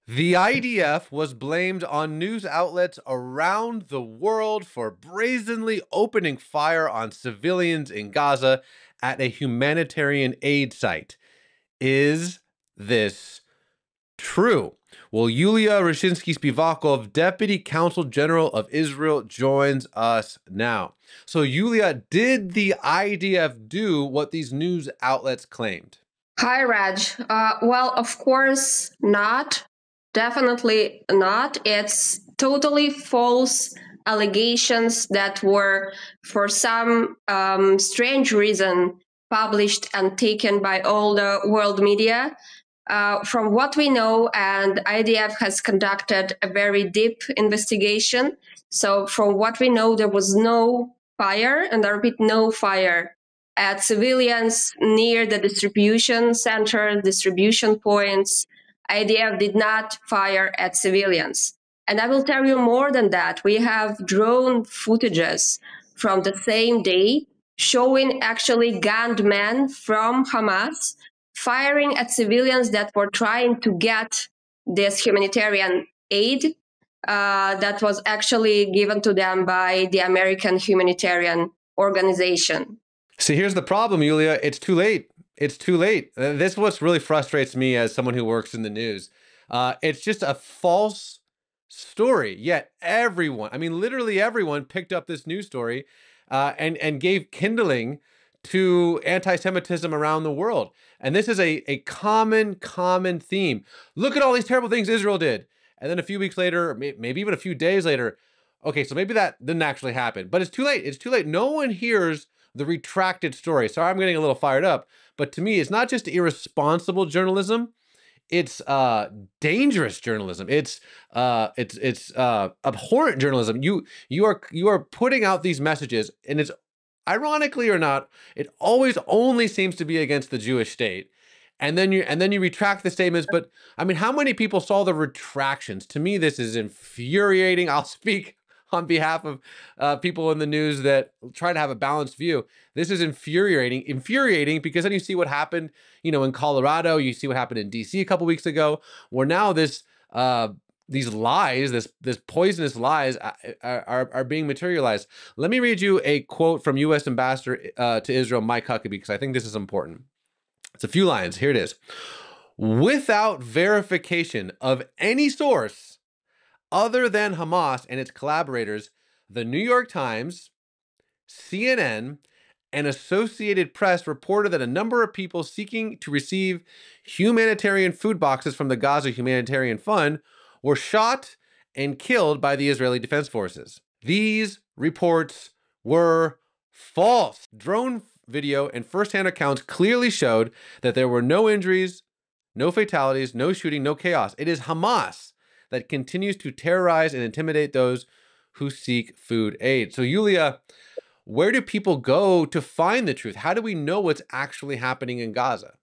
The IDF was blamed on news outlets around the world for brazenly opening fire on civilians in Gaza at a humanitarian aid site. Is this true? Well, Yulia Rachinsky-Spivakov, Deputy Consul General of Israel, joins us now. So, Yulia, did the IDF do what these news outlets claimed? Hi, Raj. Well, of course not. Definitely not. It's totally false allegations that were, for some strange reason, published and taken by all the world media. From what we know, and IDF has conducted a very deep investigation. So, from what we know, there was no fire, and I repeat, no fire at civilians near the distribution center, distribution points. IDF did not fire at civilians. And I will tell you more than that. We have drone footages from the same day showing actually gunned men from Hamas firing at civilians that were trying to get this humanitarian aid that was actually given to them by the American humanitarian organization. See, here's the problem, Yulia. It's too late. It's too late. This is what really frustrates me as someone who works in the news. It's just a false story. Yet everyone, I mean, literally everyone picked up this news story and gave kindling to anti-Semitism around the world. And this is a common theme. Look at all these terrible things Israel did. And then a few weeks later, maybe even a few days later, okay, so maybe that didn't actually happen. But it's too late. It's too late. No one hears the retracted story. Sorry, I'm getting a little fired up. But to me, it's not just irresponsible journalism. It's dangerous journalism. It's abhorrent journalism. You are putting out these messages, and it's, ironically or not, it always only seems to be against the Jewish state. And then you retract the statements. But I mean, how many people saw the retractions? To me, this is infuriating. I'll speak on behalf of people in the news that try to have a balanced view. This is infuriating because then you see what happened, in Colorado. You see what happened in DC a couple weeks ago, where now these lies, this poisonous lies, are being materialized. Let me read you a quote from U.S. Ambassador to Israel, Mike Huckabee, because I think this is important. It's a few lines. Here it is. Without verification of any source other than Hamas and its collaborators, the New York Times, CNN, and Associated Press reported that a number of people seeking to receive humanitarian food boxes from the Gaza Humanitarian Fund were shot and killed by the Israeli Defense Forces. These reports were false. Drone video and firsthand accounts clearly showed that there were no injuries, no fatalities, no shooting, no chaos. It is Hamas that continues to terrorize and intimidate those who seek food aid. So, Yulia, where do people go to find the truth? How do we know what's actually happening in Gaza?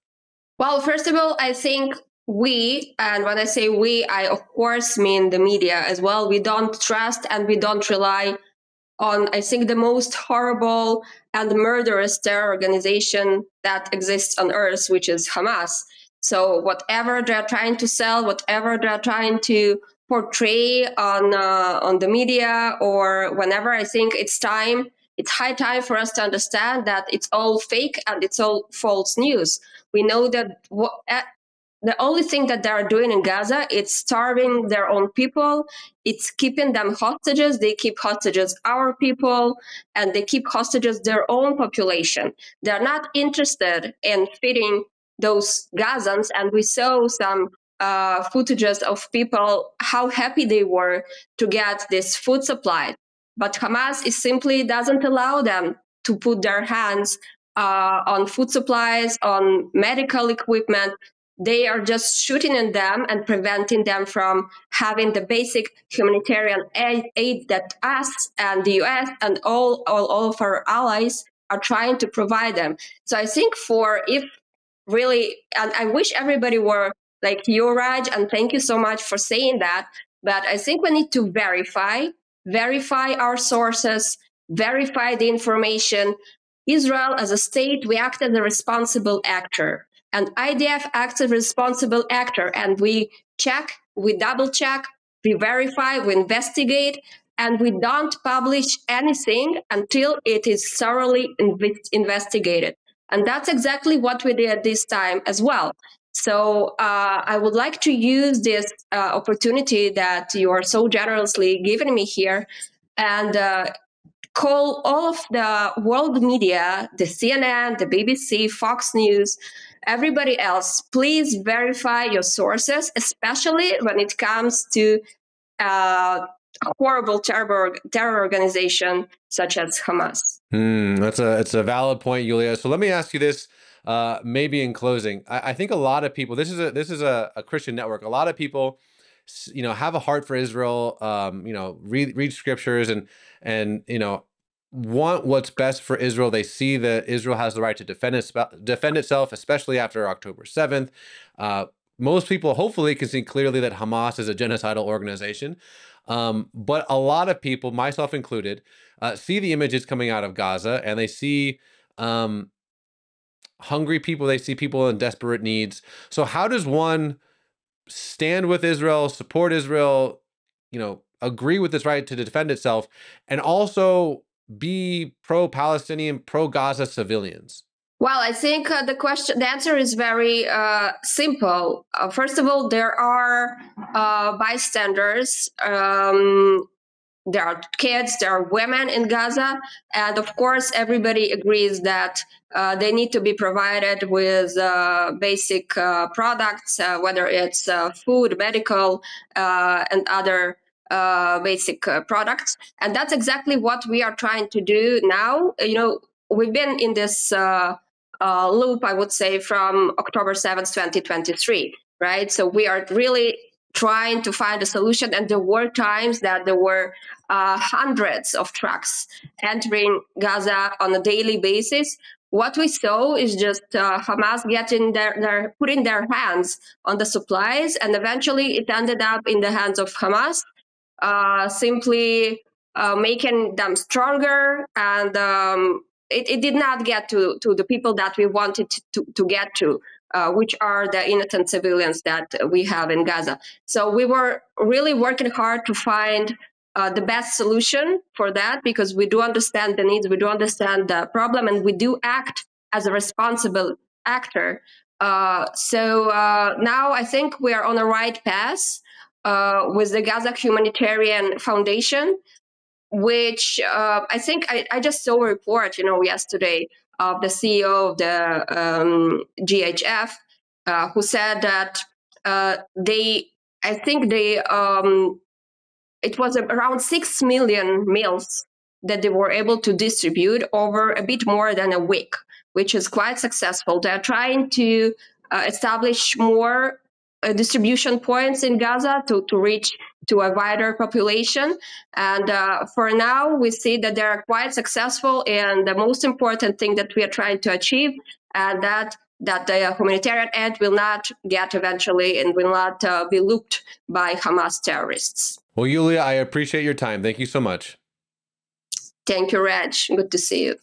Well, first of all, I think we, and when I say we, I of course mean the media as well, we don't trust and we don't rely on, I think, the most horrible and murderous terror organization that exists on earth, which is Hamas. So whatever they're trying to sell, whatever they're trying to portray on the media or whenever, I think it's high time for us to understand that it's all fake and it's all false news. We know that the only thing that they are doing in Gaza, it's starving their own people. It's keeping them hostages. They keep hostages our people, and they keep hostages their own population. They're not interested in feeding those Gazans. And we saw some footages of people, how happy they were to get this food supply. But Hamas simply doesn't allow them to put their hands on food supplies, on medical equipment. They are just shooting at them and preventing them from having the basic humanitarian aid that us and the US and all of our allies are trying to provide them. So I think if really, and I wish everybody were like you, Raj, and thank you so much for saying that, but I think we need to verify our sources, verify the information. Israel as a state, we act as a responsible actor. and IDF acts as a responsible actor. And we check, we double check, we verify, we investigate, and we don't publish anything until it is thoroughly investigated. And that's exactly what we did this time as well. So I would like to use this opportunity that you are so generously giving me here and call all of the world media, the CNN, the BBC, Fox News, everybody else, please verify your sources, especially when it comes to a horrible terror organization such as Hamas. It's a valid point, Yulia. So let me ask you this, maybe in closing. I think a lot of people, this is a Christian network. A lot of people, have a heart for Israel. Read scriptures and want what's best for Israel. They see that Israel has the right to defend itself, especially after October 7th. Most people hopefully can see clearly that Hamas is a genocidal organization. But a lot of people, myself included, see the images coming out of Gaza, and they see hungry people. They see people in desperate needs. So how does one stand with Israel, support Israel, agree with its right to defend itself, and also be pro-Palestinian, pro-Gaza civilians? Well, I think the answer is very simple. First of all, there are bystanders. There are kids, there are women in Gaza, and of course, everybody agrees that they need to be provided with basic products, whether it's food, medical, and other basic products. And that's exactly what we are trying to do now. We've been in this loop, I would say, from October 7th, 2023, right? So we are really trying to find a solution. And there were times that there were hundreds of trucks entering Gaza on a daily basis. What we saw is just Hamas putting their hands on the supplies, and eventually it ended up in the hands of Hamas, simply making them stronger, and it did not get to the people that we wanted to get to, which are the innocent civilians that we have in Gaza. So we were really working hard to find the best solution for that, because we do understand the needs, we do understand the problem, and we do act as a responsible actor. So now I think we are on the right path with the Gaza Humanitarian Foundation, which I think I just saw a report, yesterday of the CEO of the GHF, who said that it was around 6 million meals that they were able to distribute over a bit more than a week, which is quite successful. They're trying to establish more distribution points in Gaza to reach to a wider population. And for now, we see that they are quite successful. And the most important thing that we are trying to achieve, and that the humanitarian aid will not get eventually and will not be looked by Hamas terrorists. Well, Yulia, I appreciate your time. Thank you so much. Thank you, Reg. Good to see you.